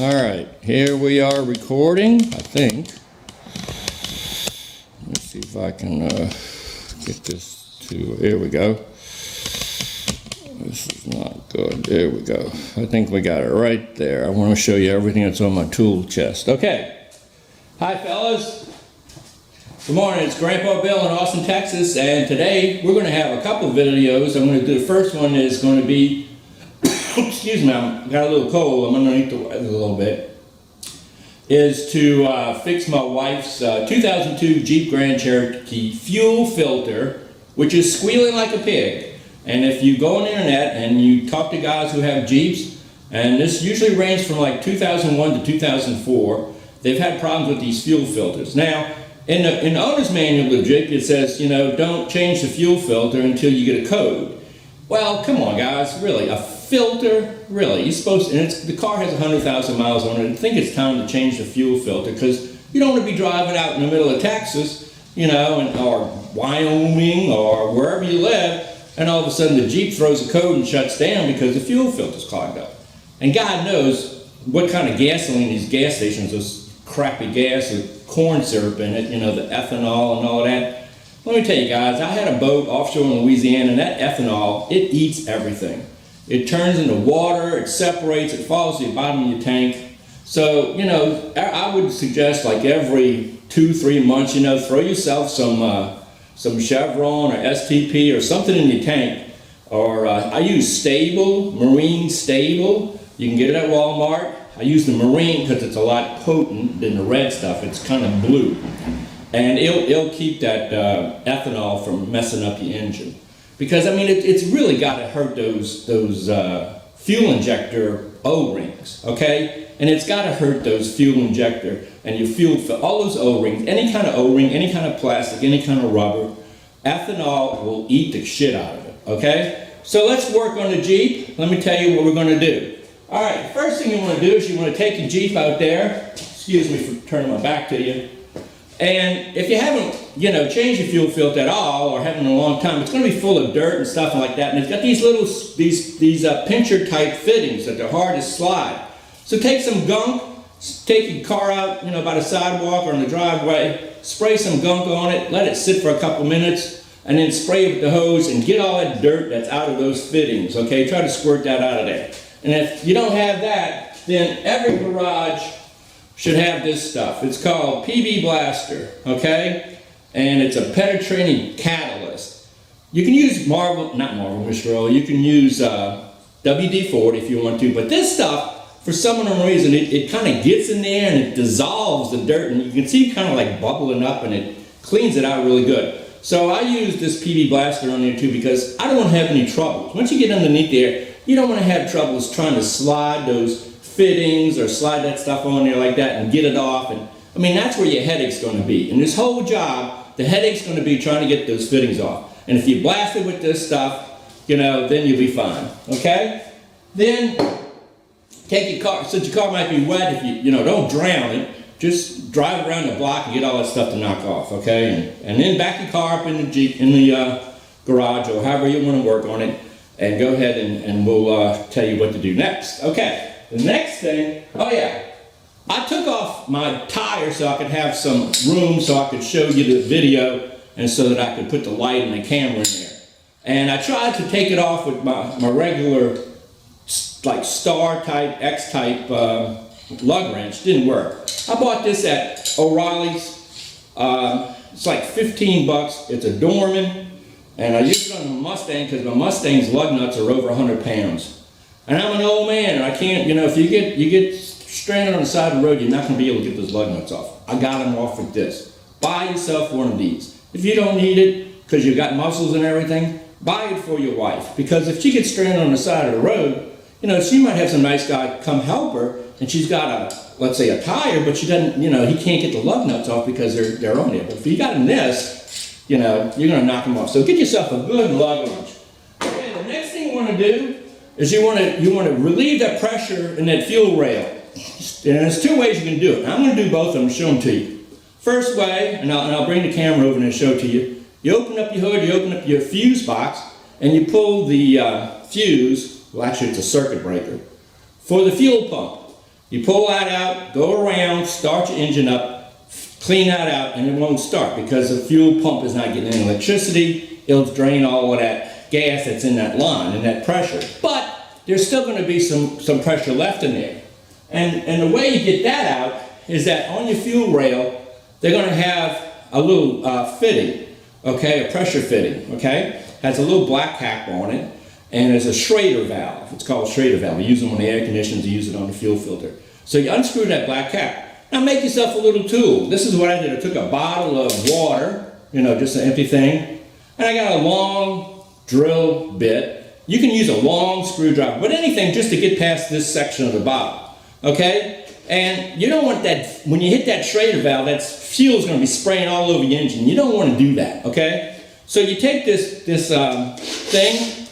All right, here we are recording, I think. Let's see if I can get this to, here we go. This is not good, there we go. I think we got it right there. I want to show you everything that's on my tool chest. Okay, hi fellas. Good morning, it's Grandpa Bill in Austin, Texas, and today we're going to have a couple of videos. I'm going to do, the first one is going to be, excuse me, I've got a little cold, I'm underneath the weather a little bit, is to fix my wife's 2002 Jeep Grand Cherokee fuel filter, which is squealing like a pig. And if you go on the internet and you talk to guys who have Jeeps, and this usually ranges from like 2001 to 2004, they've had problems with these fuel filters. Now, in the owner's manual of the Jeep, it says, you know, don't change the fuel filter until you get a code. Well, come on guys, really, a filter, really, you're supposed to, and the car has 100,000 miles on it, I think it's time to change the fuel filter, because you don't want to be driving out in the middle of Texas, you know, or Wyoming, or wherever you live, and all of a sudden the Jeep throws a code and shuts down because the fuel filter's clogged up. And God knows what kind of gasoline these gas stations, this crappy gas with corn syrup in it, you know, the ethanol and all of that. Let me tell you guys, I had a boat offshore in Louisiana, and that ethanol, it eats everything. It turns into water, it separates, it falls to the bottom of your tank. So, you know, I would suggest like every 2-3 months, you know, throw yourself some Chevron or STP or something in your tank. Or I use Stable, Marine Stable. You can get it at Walmart. I use the Marine because it's a lot potent than the red stuff. It's kind of blue. And it'll keep that ethanol from messing up your engine. Because, I mean, it's really got to hurt those fuel injector O-rings, okay? And it's got to hurt those fuel injector and your fuel, all those O-rings, any kind of O-ring, any kind of plastic, any kind of rubber, ethanol will eat the shit out of it, okay? So let's work on the Jeep. Let me tell you what we're going to do. All right, the first thing you want to do is you want to take your Jeep out there. Excuse me for turning my back to you. And if you haven't, you know, changed your fuel filter at all, or haven't in a long time, it's going to be full of dirt and stuff like that. And it's got these little, these pincher type fittings that they're hard to slide. So take some gunk, take your car out, you know, by the sidewalk or in the driveway, spray some gunk on it, let it sit for a couple minutes, and then spray it with the hose and get all that dirt that's out of those fittings, okay? Try to squirt that out of there. And if you don't have that, then every garage should have this stuff. It's called PB Blaster, okay? And it's a penetrating catalyst. You can use not Marvel Mr. Oil, you can use WD-40 if you want to, but this stuff, for some reason, it kind of gets in there and it dissolves the dirt, and you can see it kind of like bubbling up, and it cleans it out really good. So I use this PB Blaster on there too because I don't want to have any troubles. Once you get underneath there, you don't want to have troubles trying to slide those fittings or slide that stuff on there like that and get it off. And I mean, that's where your headache's going to be. In this whole job, the headache's going to be trying to get those fittings off. And if you blast it with this stuff, you know, then you'll be fine, okay? Then take your car, since your car might be wet, if you know, don't drown it, just drive around the block and get all that stuff to knock off, okay? And then back your car up in the Jeep, in the garage, or however you want to work on it, and go ahead and we'll tell you what to do next. Okay, the next thing, oh yeah, I took off my tire so I could have some room so I could show you the video and so that I could put the light and the camera in there. And I tried to take it off with my regular like star type, X type lug wrench. Didn't work. I bought this at O'Reilly's. It's like 15 bucks. It's a Dorman. And I use it on the Mustang because my Mustang's lug nuts are over 100 pounds. And I'm an old man and I can't, you know, if you get stranded on the side of the road, you're not going to be able to get those lug nuts off. I got them off with this. Buy yourself one of these. If you don't need it because you've got muscles and everything, buy it for your wife. Because if she gets stranded on the side of the road, you know, she might have some nice guy come help her and she's got let's say a tire, but she doesn't, you know, he can't get the lug nuts off because they're on there. But if you got in this, you know, you're going to knock them off. So get yourself a good lug wrench. Okay, the next thing you want to do is you want to relieve that pressure in that fuel rail. And there's two ways you can do it. I'm going to do both of them and show them to you. First way, and I'll bring the camera over and show it to you. You open up your hood, you open up your fuse box, and you pull the fuse, well actually it's a circuit breaker, for the fuel pump. You pull that out, go around, start your engine up, clean that out, and it won't start because the fuel pump is not getting any electricity. It'll drain all of that gas that's in that line and that pressure. But there's still going to be some pressure left in there. And the way you get that out is that on your fuel rail, they're going to have a little fitting, okay, a pressure fitting, okay? Has a little black cap on it, and there's a Schrader valve. It's called a Schrader valve. You use them on the air conditioners, you use it on the fuel filter. So you unscrew that black cap. Now make yourself a little tool. This is what I did. I took a bottle of water, you know, just an empty thing, and I got a long drill bit. You can use a long screwdriver, but anything just to get past this section of the bottle, okay? And you don't want that, when you hit that Schrader valve, that fuel's going to be spraying all over your engine. You don't want to do that, okay? So you take this thing,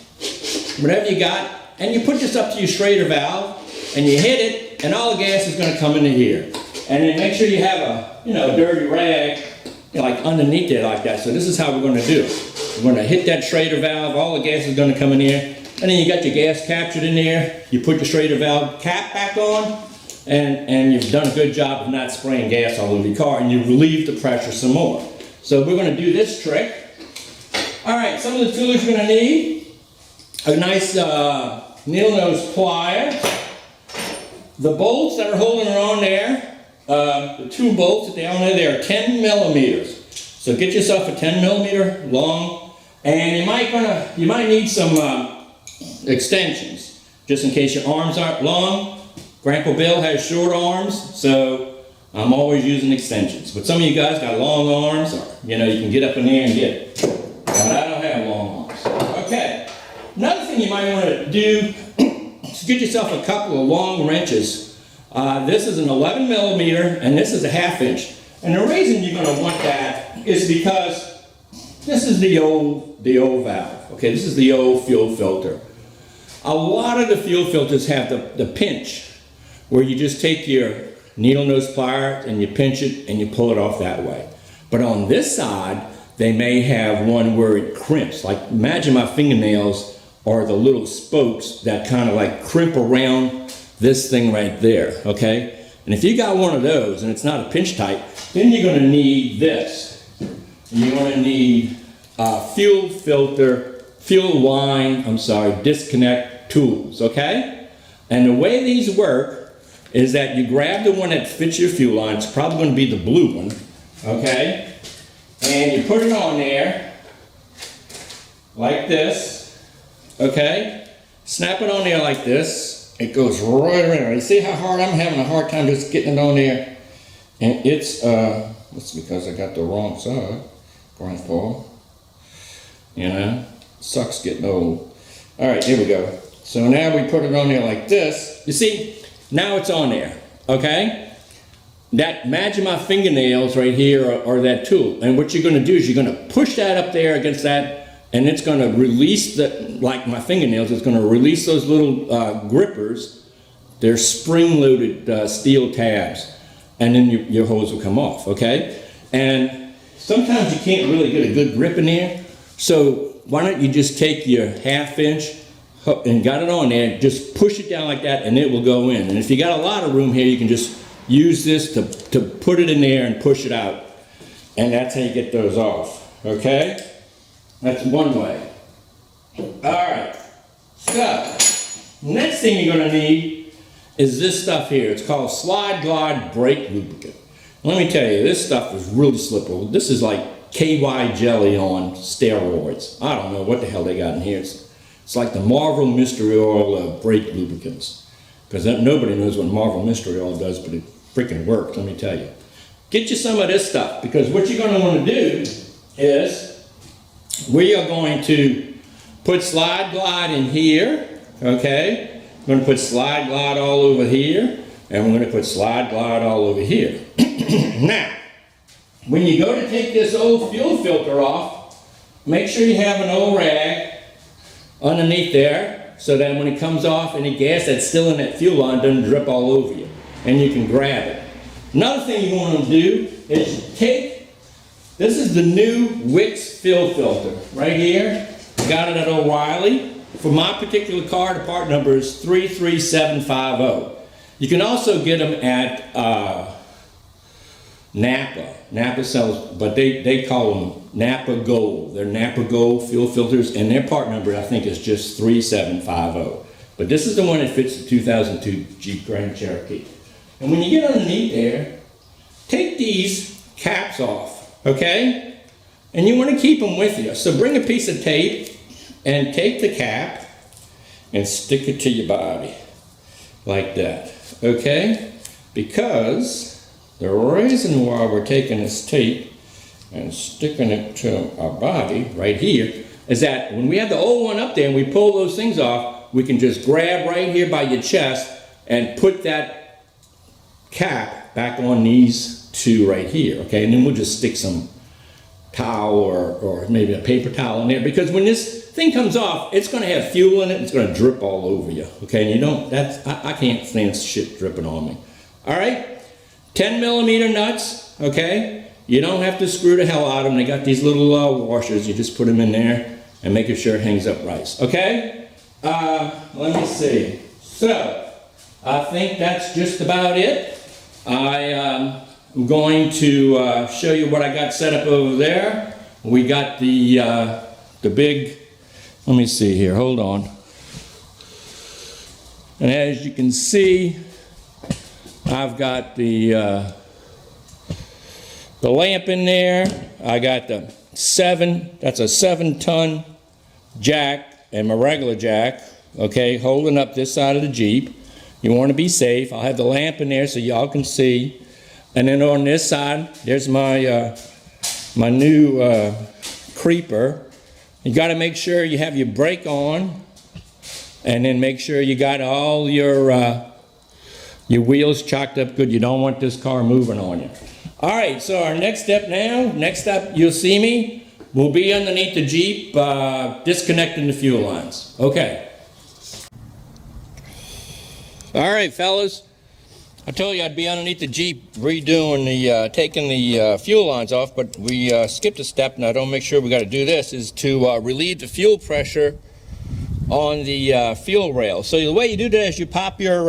whatever you got, and you put this up to your Schrader valve, and you hit it, and all the gas is going to come into here. And then make sure you have a, you know, dirty rag, you know, like underneath there like that. So this is how we're going to do it. We're going to hit that Schrader valve, all the gas is going to come in here, and then you got your gas captured in there, you put your Schrader valve cap back on, and you've done a good job of not spraying gas all over your car, and you relieve the pressure some more. So we're going to do this trick. All right, some of the tools you're going to need: a nice needle nose plier, the bolts that are holding it on there, the two bolts that they on there, they are 10 millimeters. So get yourself a 10 millimeter long, and you might need some extensions, just in case your arms aren't long. Grandpa Bill has short arms, so I'm always using extensions. But some of you guys got long arms, or, you know, you can get up in there and get it. But I don't have long arms. Okay, another thing you might want to do is get yourself a couple of long wrenches. This is an 11 millimeter, and this is a 1/2 inch. And the reason you're going to want that is because this is the old valve. Okay, this is the old fuel filter. A lot of the fuel filters have the pinch, where you just take your needle nose plier and you pinch it and you pull it off that way. But on this side, they may have one where it crimps. Like, imagine my fingernails are the little spokes that kind of like crimp around this thing right there, okay? And if you got one of those and it's not a pinch type, then you're going to need this. You're going to need fuel line disconnect tools, okay? And the way these work is that you grab the one that fits your fuel line. It's probably going to be the blue one, okay? And you put it on there like this, okay? Snap it on there like this. It goes right around. You see how hard I'm having a hard time just getting it on there? And it's because I got the wrong side, Grandpa. You know, sucks getting old. All right, here we go. So now we put it on there like this. You see, now it's on there, okay? Imagine my fingernails right here are that tool. And what you're going to do is you're going to push that up there against that, and it's going to release like my fingernails, it's going to release those little grippers. They're spring-loaded steel tabs. And then your hose will come off, okay? And sometimes you can't really get a good grip in there. So why don't you just take your 1/2 inch and got it on there, just push it down like that and it will go in. And if you got a lot of room here, you can just use this to put it in there and push it out. And that's how you get those off, okay? That's one way. All right, so next thing you're gonna need is this stuff here. It's called Slide Glide Brake Lubricant. Let me tell you, this stuff is really slippery. This is like KY jelly on steroids. I don't know what the hell they got in here. It's like the Marvel Mystery Oil of brake lubricants. Because nobody knows what Marvel Mystery Oil does, but it freaking works, let me tell you. Get you some of this stuff, because what you're going to want to do is we are going to put Slide Glide in here, okay? We're going to put Slide Glide all over here, and we're going to put Slide Glide all over here. Now, when you go to take this old fuel filter off, make sure you have an old rag underneath there, so that when it comes off, any gas that's still in that fuel line doesn't drip all over you, and you can grab it. Another thing you want to do is this is the new Wix fuel filter right here. Got it at O'Reilly. For my particular car, the part number is 33750. You can also get them at Napa. Napa sells, but they call them Napa Gold. They're Napa Gold fuel filters, and their part number I think is just 3750. But this is the one that fits the 2002 Jeep Grand Cherokee. And when you get underneath there, take these caps off, okay? And you want to keep them with you. So bring a piece of tape and take the cap and stick it to your body like that, okay? Because the reason why we're taking this tape and sticking it to our body right here is that when we have the old one up there and we pull those things off, we can just grab right here by your chest and put that cap back on these two right here, okay? And then we'll just stick some towel or maybe a paper towel in there, because when this thing comes off, it's going to have fuel in it. It's going to drip all over you, okay? And you don't, that's, I can't stand shit dripping on me. All right, 10 millimeter nuts, okay? You don't have to screw the hell out of them. They got these little washers. You just put them in there and making sure it hangs up right, okay? Let me see. So, I think that's just about it. I'm going to show you what I got set up over there. We got the big, let me see here, hold on. And as you can see, I've got the lamp in there. I got that's a 7-ton jack and my regular jack, okay, holding up this side of the Jeep. You want to be safe. I'll have the lamp in there so y'all can see. And then on this side, there's my my new creeper. You got to make sure you have your brake on, and then make sure you got all your wheels chocked up good. You don't want this car moving on you. All right, so our next step you'll see me, will be underneath the Jeep, disconnecting the fuel lines. Okay. All right, fellas. I told you I'd be underneath the Jeep redoing taking the fuel lines off, but we skipped a step, and I don't make sure we got to do this, is to relieve the fuel pressure on the fuel rail. So the way you do that is you pop your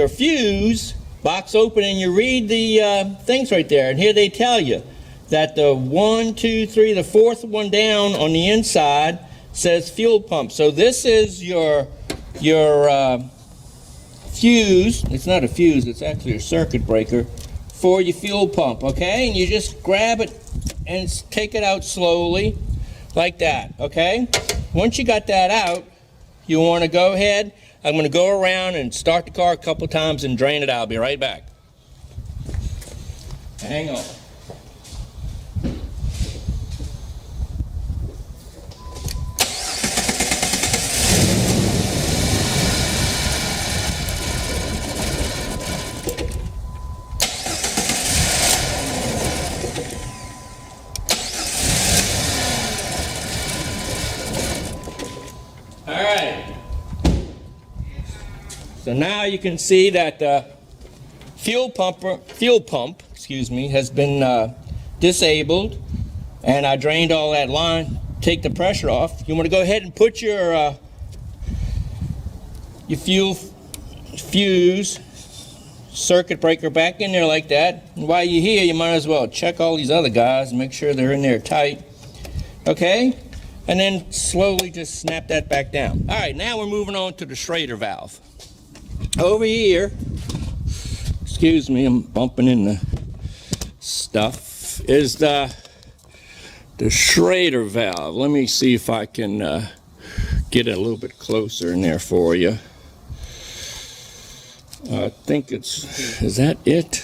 fuse box open and you read the things right there. And here they tell you that the 1, 2, 3, the fourth one down on the inside says fuel pump. So this is your fuse. It's not a fuse, it's actually a circuit breaker for your fuel pump, okay? And you just grab it and take it out slowly like that, okay? Once you got that out, you want to go ahead. I'm going to go around and start the car a couple times and drain it out. I'll be right back. Hang on. So now you can see that the fuel pump, has been disabled, and I drained all that line. Take the pressure off. You want to go ahead and put your fuse circuit breaker back in there like that. And while you're here, you might as well check all these other guys and make sure they're in there tight. Okay? And then slowly just snap that back down. All right, now we're moving on to the Schrader valve. Over here, excuse me, I'm bumping in the stuff, is the Schrader valve. Let me see if I can get it a little bit closer in there for you. I think is that it?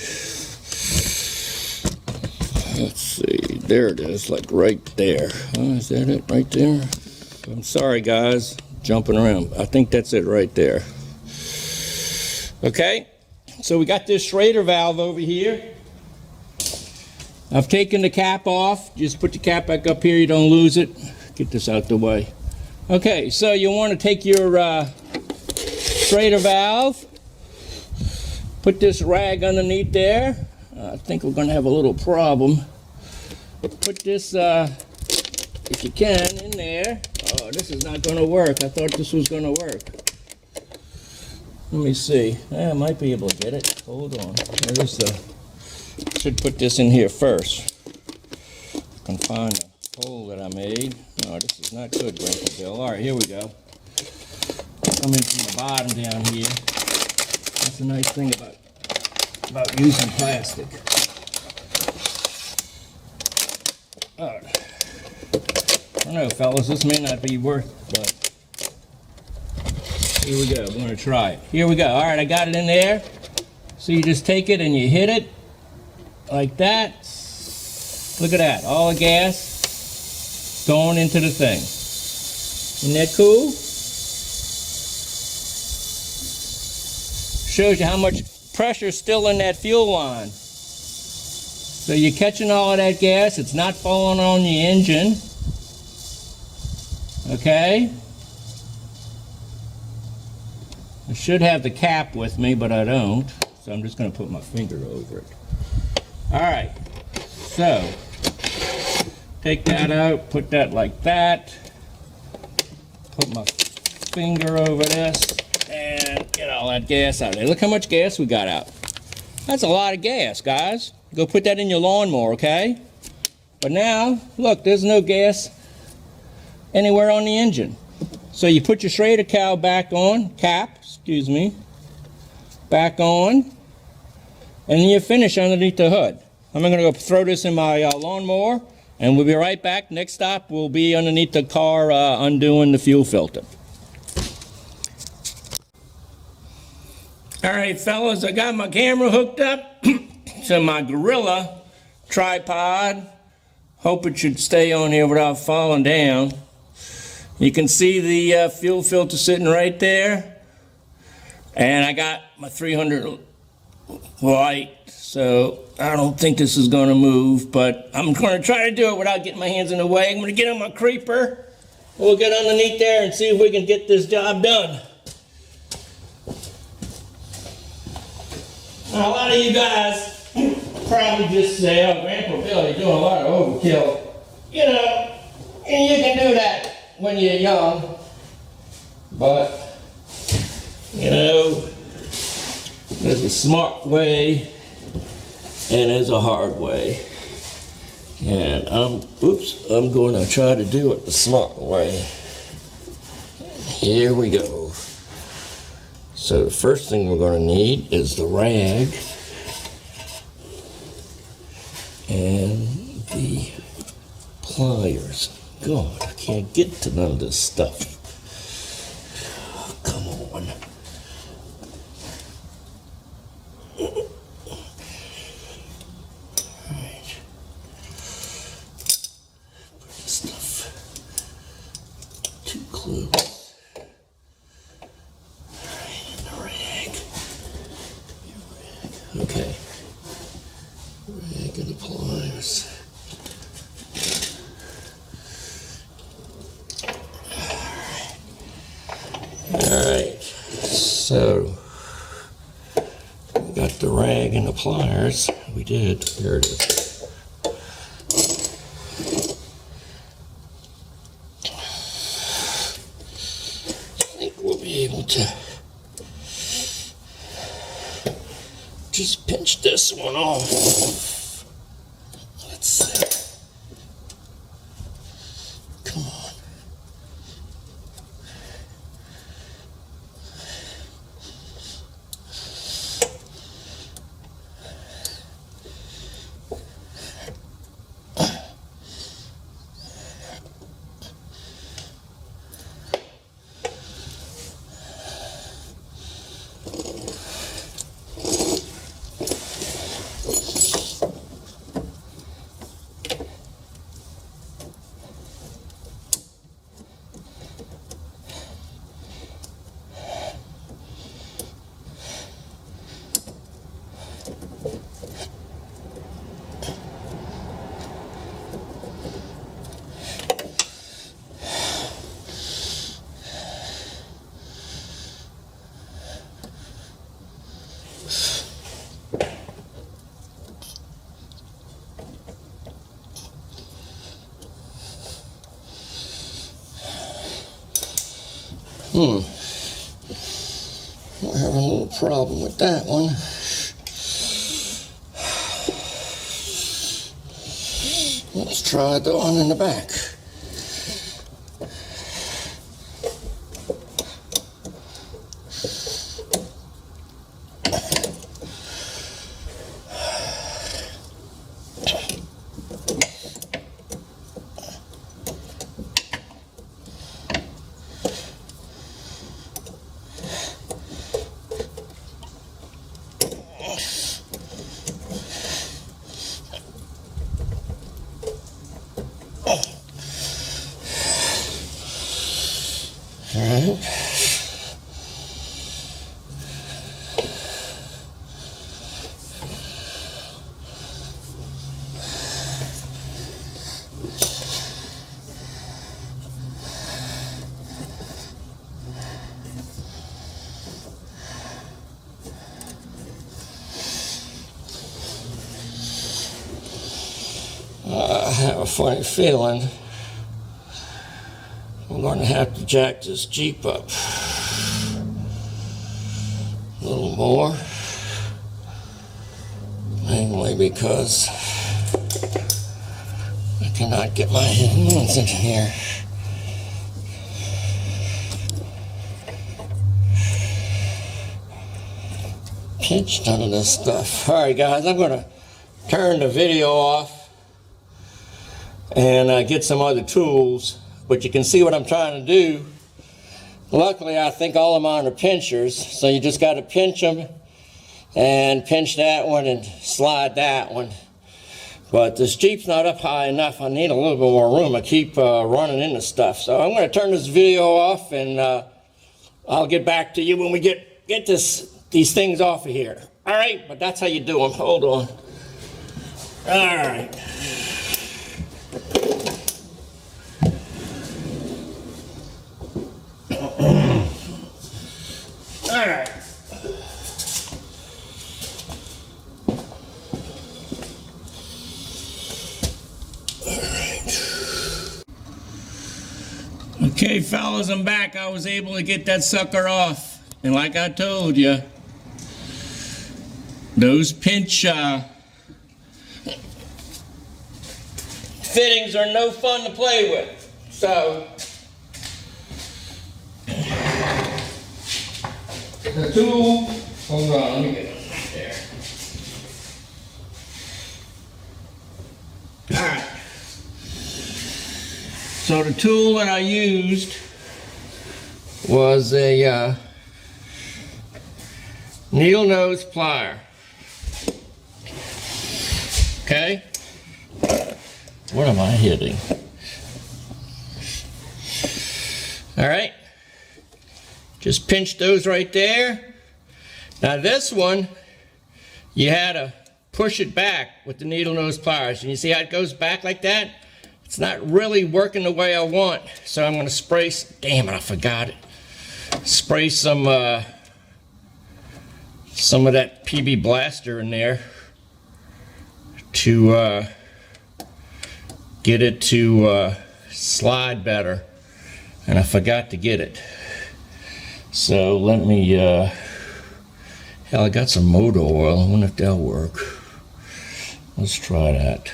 Let's see, there it is, like right there. Is that it right there? I'm sorry guys, jumping around. I think that's it right there. Okay, so we got this Schrader valve over here. I've taken the cap off. Just put the cap back up here, you don't lose it. Get this out the way. Okay, so you want to take your Schrader valve, put this rag underneath there. I think we're going to have a little problem. Put this, if you can, in there. Oh, this is not going to work. I thought this was going to work. Let me see. I might be able to get it. Hold on. Where's the... Should put this in here first. I can find the hole that I made. No, this is not good, Grandpa Bill. All right, here we go. Come in from the bottom down here. That's the nice thing about using plastic. All right. I don't know, fellas. This may not be worth it, but here we go. I'm going to try it. Here we go. All right, I got it in there. So you just take it and you hit it like that. Look at that. All the gas going into the thing. Isn't that cool? Shows you how much pressure is still in that fuel line. So you're catching all of that gas. It's not falling on the engine. Okay? I should have the cap with me, but I don't. So I'm just going to put my finger over it. All right. So, take that out, put that like that. Put my finger over this and get all that gas out of there. Look how much gas we got out. That's a lot of gas, guys. Go put that in your lawnmower, okay? But now, look, there's no gas anywhere on the engine. So you put your Schrader cowl back on, back on, and then you finish underneath the hood. I'm going to go throw this in my lawnmower, and we'll be right back. Next stop will be underneath the car undoing the fuel filter. All right, fellas, I got my camera hooked up to my Gorilla tripod. Hope it should stay on here without falling down. You can see the fuel filter sitting right there. And I got my 300 light, so I don't think this is going to move, but I'm going to try to do it without getting my hands in the way. I'm going to get on my creeper. We'll get underneath there and see if we can get this job done. Now, a lot of you guys probably just say, oh, Grandpa Bill, you're doing a lot of overkill. You know, and you can do that when you're young, but you know, there's a smart way and there's a hard way. And I'm going to try to do it the smart way. Here we go. So the first thing we're going to need is the rag and the pliers. God, I can't get to none of this stuff. Oh, come on. Alright. Put this stuff too close. Alright, and the rag. Okay. Rag and the pliers. Alright, so we got the rag and the pliers. We did. There it is. I think we'll be able to just pinch this one off. Let's see. Come on. Not having problem with that one. Let's try the one in the back. Alright. I have a funny feeling I'm going to have to jack this Jeep up a little more, mainly because I cannot get my hands in here. Pinch none of this stuff. Alright guys, I'm going to turn the video off and get some other tools. But you can see what I'm trying to do. Luckily, I think all of mine are pinchers, so you just got to pinch them and pinch that one and slide that one. But this Jeep's not up high enough. I need a little bit more room. I keep running into stuff. So I'm going to turn this video off, and I'll get back to you when we get these things off of here. All right, but that's how you do them. Hold on. All right. Alright. Okay, fellas, I'm back. I was able to get that sucker off. And like I told you, those pinch fittings are no fun to play with. So the tool, hold on, let me get it there. Alright. So the tool that I used was a needle nose plier. Okay? What am I hitting? Alright. Just pinch those right there. Now this one, you had to push it back with the needle nose pliers. And you see how it goes back like that? It's not really working the way I want. So I'm going to spray, damn it, I forgot it. Spray some of that PB Blaster in there to get it to slide better. And I forgot to get it. So let me, hell, I got some motor oil. I wonder if that'll work. Let's try that.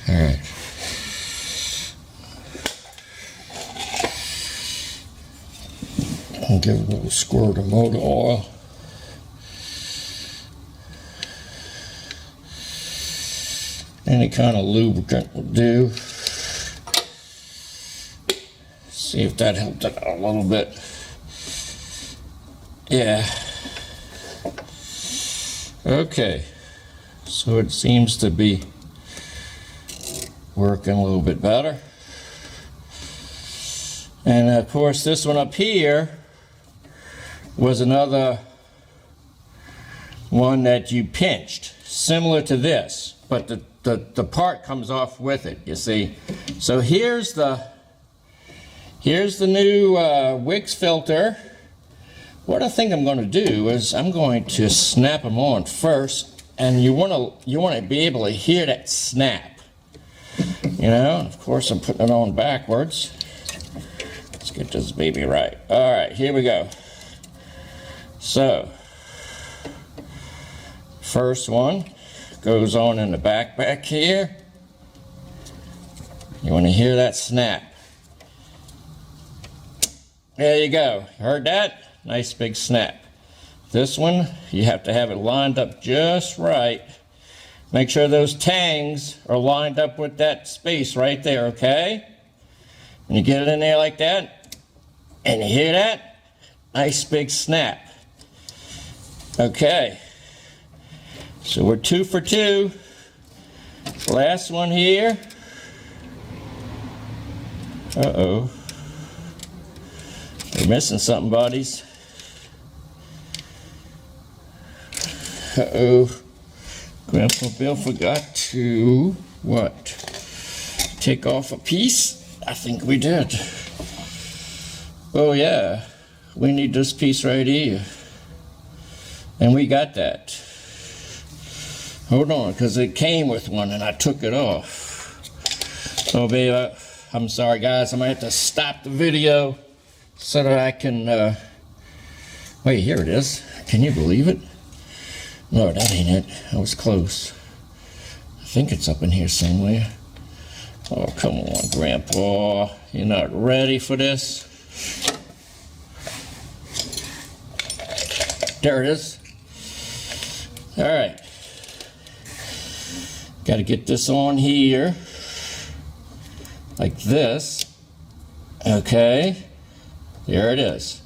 All right. I'll give it a little squirt of motor oil. Any kind of lubricant will do. See if that helped it out a little bit. Yeah. Okay. So it seems to be working a little bit better. And of course this one up here was another one that you pinched, similar to this, but the part comes off with it, you see. So here's the new Wicks filter, what I think I'm going to do is I'm going to snap them on first, and you want to be able to hear that snap. You know, of course I'm putting it on backwards. Let's get this baby right. All right, here we go. So, first one goes on in the back here. You want to hear that snap. There you go. Heard that? Nice big snap. This one, you have to have it lined up just right. Make sure those tangs are lined up with that space right there, okay? And you get it in there like that, and you hear that? Nice big snap. Okay. So we're 2 for 2. Last one here. Uh-oh. We're missing something, buddies. Uh-oh. Grandpa Bill forgot to, what? Take off a piece? I think we did. Oh yeah, we need this piece right here. And we got that. Hold on, because it came with one and I took it off. Oh babe, I'm sorry guys, I might have to stop the video so that I can, wait, here it is. Can you believe it? No, that ain't it. I was close. I think it's up in here somewhere. Oh, come on, Grandpa. You're not ready for this? There it is. All right. Got to get this on here. Like this. Okay. There it is.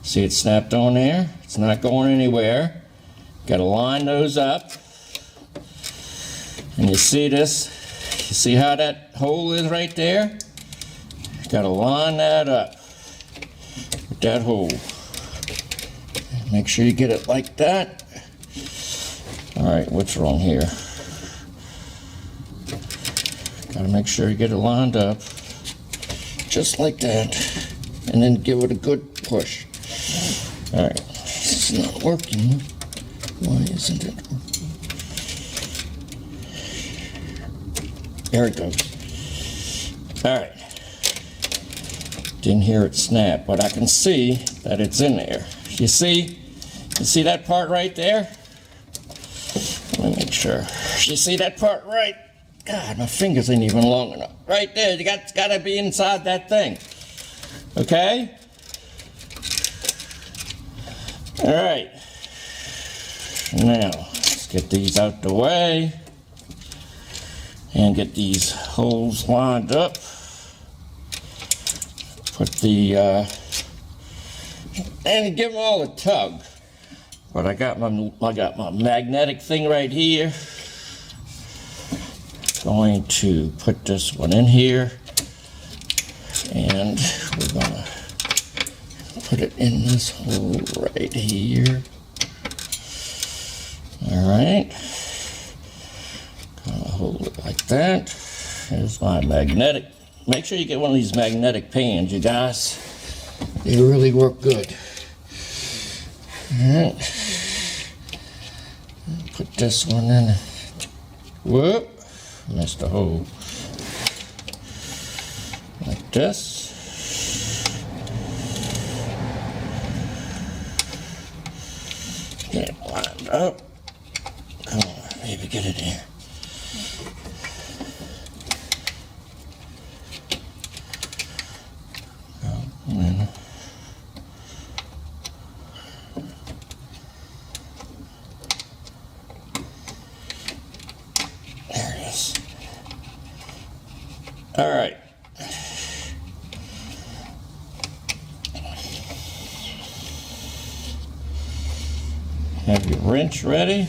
See it snapped on there? It's not going anywhere. Got to line those up. And you see this? You see how that hole is right there? Got to line that up with that hole. Make sure you get it like that. All right, what's wrong here? Got to make sure you get it lined up just like that, and then give it a good push. All right, it's not working. Why isn't it working? There it goes. All right. Didn't hear it snap, but I can see that it's in there. You see that part right there? Let me make sure. You see that part right? God, my fingers ain't even long enough. Right there, it's got to be inside that thing. Okay? All right. Now, let's get these out the way and get these holes lined up. Put the, and give them all a tug. But I got my magnetic thing right here. Going to put this one in here, and we're gonna put it in this hole right here. All right, gonna hold it like that. There's my magnetic. Make sure you get one of these magnetic pans, you guys. They really work good. All right, put this one in. Whoop. Missed a hole. Like this. Get it lined up. Come on, baby, get it in. All right. Have your wrench ready.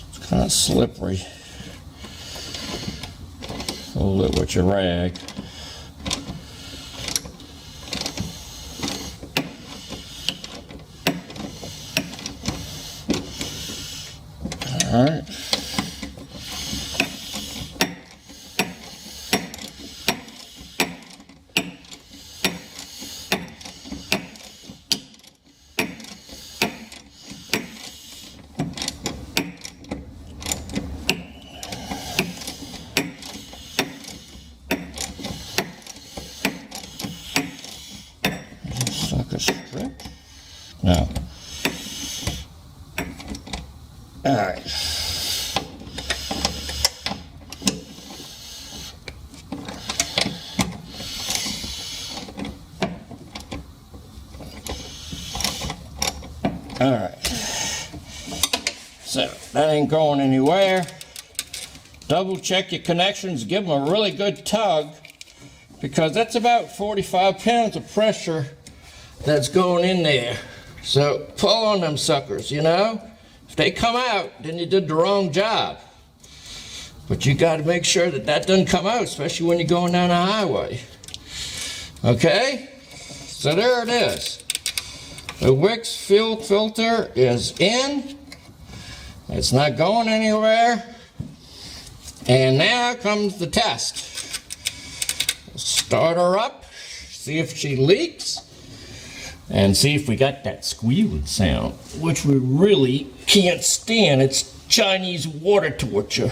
It's kind of slippery. Hold it with your rag. All right. Sucker strip. Now. All right. All right. So that ain't going anywhere. Double check your connections. Give them a really good tug, because that's about 45 pounds of pressure that's going in there. So pull on them suckers, you know? If they come out, then you did the wrong job. But you got to make sure that that doesn't come out, especially when you're going down the highway. Okay? So there it is. The Wix fuel filter is in. It's not going anywhere. And now comes the test. Start her up, see if she leaks, and see if we got that squealing sound, which we really can't stand. It's Chinese water torture.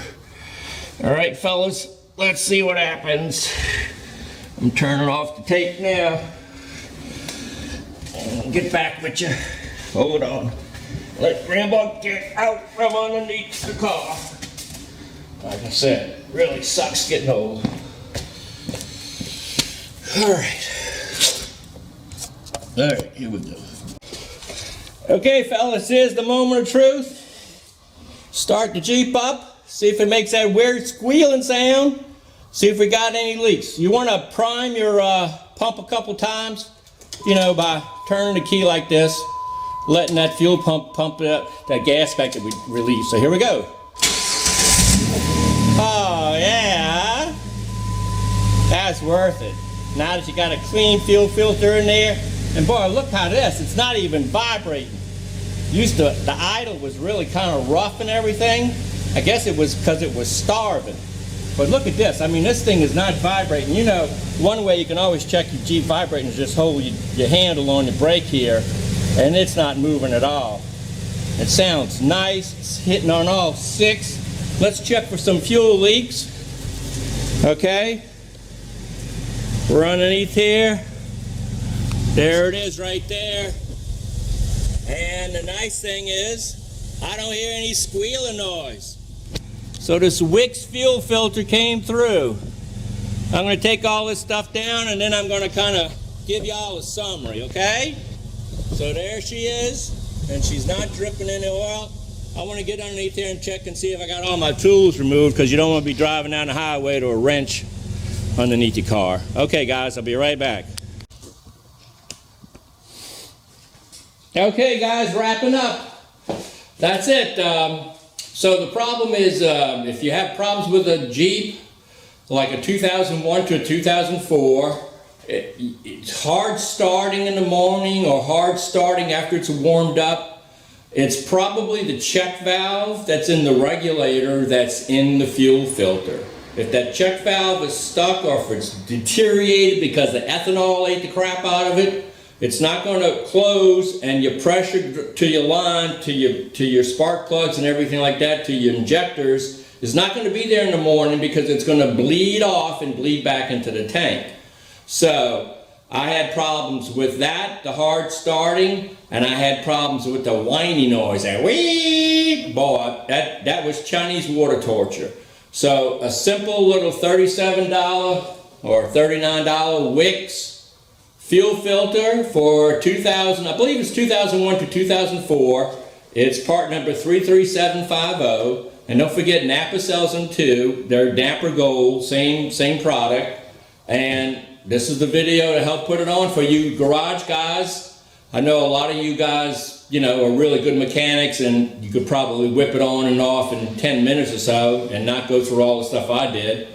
All right, fellas, let's see what happens. I'm turning off the tape now. And get back with you. Hold on. Let Grandma get out from underneath the car. Like I said, really sucks getting old. All right, here we go. Okay, fellas, here's the moment of truth. Start the Jeep up, see if it makes that weird squealing sound, see if we got any leaks. You want to prime your pump a couple times, you know, by turning the key like this, letting that fuel pump that gas back that we release. So here we go. Oh, yeah, that's worth it. Now that you got a clean fuel filter in there, and boy, look how it's not even vibrating. The idle was really kind of rough and everything. I guess it was because it was starving. But look at this. I mean, this thing is not vibrating. You know, one way you can always check your Jeep vibrating is just hold your handle on the brake here, and it's not moving at all. It sounds nice. It's hitting on all six. Let's check for some fuel leaks. Okay. We're underneath here. There it is right there. And the nice thing is, I don't hear any squealing noise. So this Wix fuel filter came through. I'm going to take all this stuff down, and then I'm going to kind of give y'all a summary, okay? So there she is, and she's not dripping any oil. I want to get underneath here and check and see if I got all my tools removed, because you don't want to be driving down the highway to a wrench underneath your car. Okay, guys, I'll be right back. Okay, guys, wrapping up. That's it. So the problem is, if you have problems with a Jeep, like a 2001 to a 2004, it's hard starting in the morning or hard starting after it's warmed up. It's probably the check valve that's in the regulator that's in the fuel filter. If that check valve is stuck, or if it's deteriorated because the ethanol ate the crap out of it, it's not going to close, and your pressure to your line, to your spark plugs and everything like that, to your injectors, is not going to be there in the morning, because it's going to bleed off and bleed back into the tank. So I had problems with that, the hard starting, and I had problems with the whiny noise. That wee, boy, that was Chinese water torture. So a simple little $37 or $39 Wix fuel filter for 2000, I believe it's 2001 to 2004. It's part number 33750. And don't forget, Napa sells them too. They're damper gold, same product. And this is the video to help put it on for you garage guys. I know a lot of you guys, you know, are really good mechanics, and you could probably whip it on and off in 10 minutes or so and not go through all the stuff I did.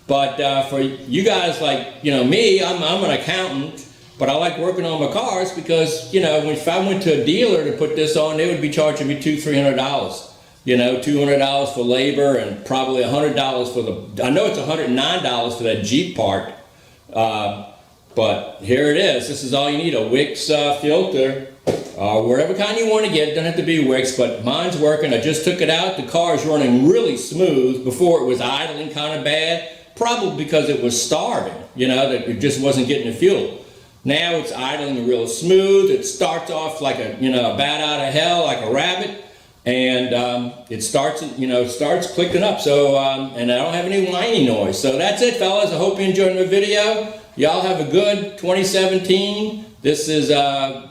But for you guys like, you know, me, I'm an accountant, but I like working on my cars, because, you know, if I went to a dealer to put this on, they would be charging me $200–300. you know, $200 for labor and probably $100 for the, I know it's $109 for that Jeep part, but here it is. This is all you need, a Wix filter, whatever kind you want to get. It doesn't have to be Wix, but mine's working. I just took it out. The car is running really smooth. Before it was idling kind of bad, probably because it was starving, you know, that it just wasn't getting the fuel. Now it's idling real smooth. It starts off like a, you know, a bat out of hell, like a rabbit, and it starts, you know, starts clicking up. So, and I don't have any whiny noise. So that's it, fellas. I hope you enjoyed the video. Y'all have a good 2017. This is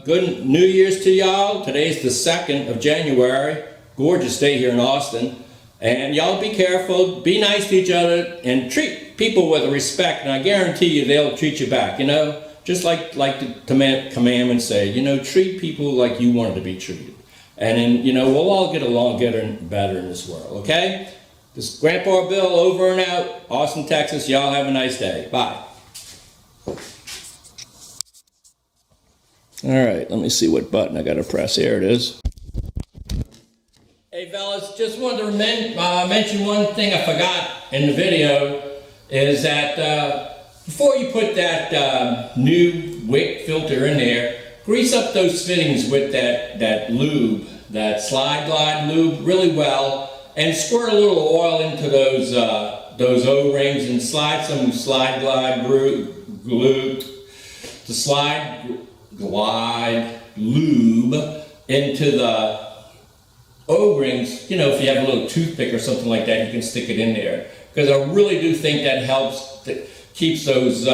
good New Year's to y'all. Today's the 2nd of January. Gorgeous day here in Austin. And y'all be careful, be nice to each other, and treat people with respect. And I guarantee you they'll treat you back, you know? Just like the commandments say, you know, treat people like you wanted to be treated. And then, you know, we'll all get along better in this world, okay? This is Grandpa Bill over and out, Austin, Texas. Y'all have a nice day. Bye. All right, let me see what button I got to press. Here it is. Hey, fellas, just wanted to mention one thing I forgot in the video is that before you put that new wick filter in there, grease up those fittings with that lube, that Slide Glide lube, really well, and squirt a little oil into those O-rings and slide some Slide Glide glue, the Slide Glide lube into the O-rings. You know, if you have a little toothpick or something like that, you can stick it in there. Because I really do think that helps, keeps those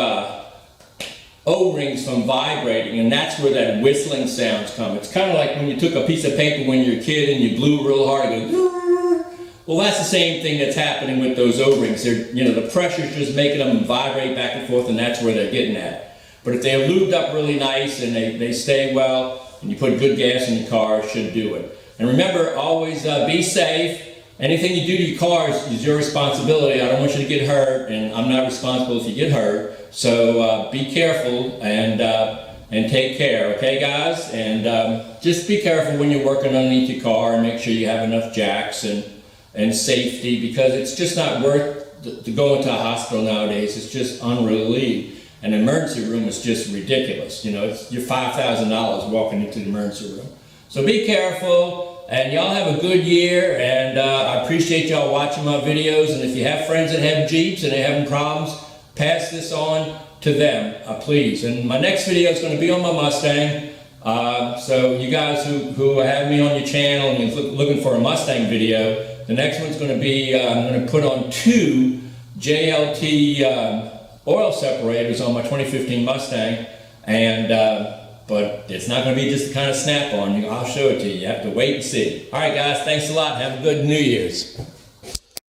O-rings from vibrating, and that's where that whistling sounds come. It's kind of like when you took a piece of paper when you're a kid and you blew real hard and go, well, that's the same thing that's happening with those O-rings. They're, you know, the pressure's just making them vibrate back and forth, and that's where they're getting at. But if they're lubed up really nice and they stay well, and you put good gas in your car, it should do it. And remember, always be safe. Anything you do to your car is your responsibility. I don't want you to get hurt, and I'm not responsible if you get hurt. So be careful and take care, okay, guys? And just be careful when you're working underneath your car, and make sure you have enough jacks and safety, because it's just not worth to go into a hospital nowadays. It's just unrelieved. An emergency room is just ridiculous. You know, you're $5,000 walking into the emergency room. So be careful, and y'all have a good year, and I appreciate y'all watching my videos. And if you have friends that have Jeeps and they're having problems, pass this on to them, please. And my next video is going to be on my Mustang. So you guys who have me on your channel and you're looking for a Mustang video, the next one's going to be, I'm going to put on 2 JLT oil separators on my 2015 Mustang, and but it's not going to be just the kind of snap-on. I'll show it to you. You have to wait and see. All right, guys, thanks a lot. Have a good New Year's.